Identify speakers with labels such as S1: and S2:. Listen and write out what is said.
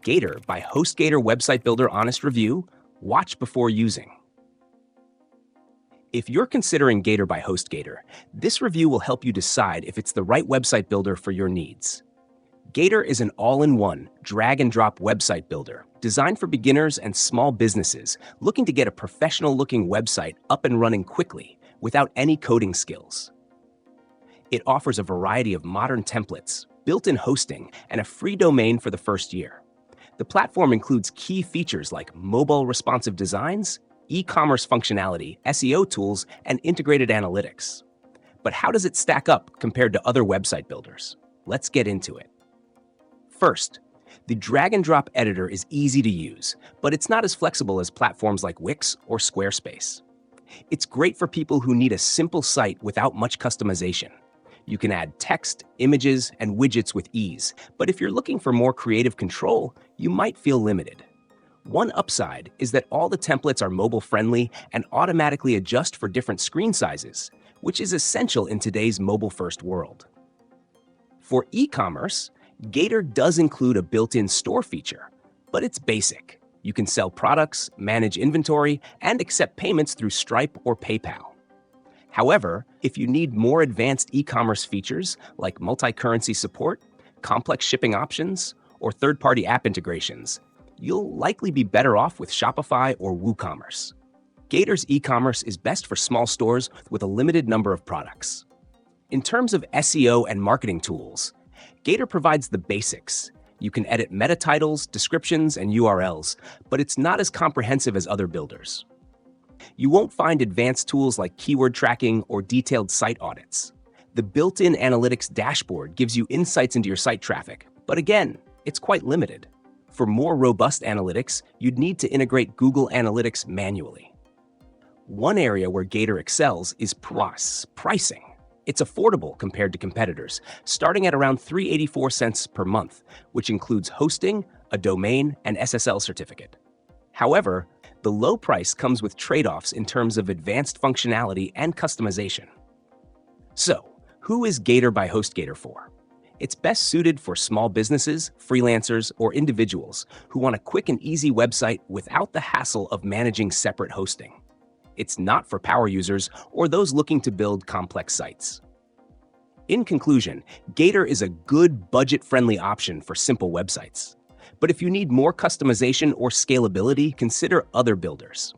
S1: Gator by HostGator Website Builder Honest Review. Watch before using. If you're considering Gator by HostGator, this review will help you decide if it's the right website builder for your needs. Gator is an all-in-one, drag-and-drop website builder designed for beginners and small businesses looking to get a professional-looking website up and running quickly without any coding skills. It offers a variety of modern templates, built-in hosting, and a free domain for the first year. The platform includes key features like mobile responsive designs, e-commerce functionality, SEO tools, and integrated analytics. But how does it stack up compared to other website builders? Let's get into it. First, the drag-and-drop editor is easy to use, but it's not as flexible as platforms like Wix or Squarespace. It's great for people who need a simple site without much customization. You can add text, images, and widgets with ease, but if you're looking for more creative control, you might feel limited. One upside is that all the templates are mobile-friendly and automatically adjust for different screen sizes, which is essential in today's mobile-first world. For e-commerce, Gator does include a built-in store feature, but it's basic. You can sell products, manage inventory, and accept payments through Stripe or PayPal. However, if you need more advanced e-commerce features like multi-currency support, complex shipping options, or third-party app integrations, you'll likely be better off with Shopify or WooCommerce. Gator's e-commerce is best for small stores with a limited number of products. In terms of SEO and marketing tools, Gator provides the basics. You can edit meta titles, descriptions, and URLs, but it's not as comprehensive as other builders. You won't find advanced tools like keyword tracking or detailed site audits. The built-in analytics dashboard gives you insights into your site traffic, but again, it's quite limited. For more robust analytics, you'd need to integrate Google Analytics manually. One area where Gator excels is pricing. It's affordable compared to competitors, starting at around $3.84 per month, which includes hosting, a domain, and SSL certificate. However, the low price comes with trade-offs in terms of advanced functionality and customization. So, who is Gator by HostGator for? It's best suited for small businesses, freelancers, or individuals who want a quick and easy website without the hassle of managing separate hosting. It's not for power users or those looking to build complex sites. In conclusion, Gator is a good budget-friendly option for simple websites. But if you need more customization or scalability, consider other builders.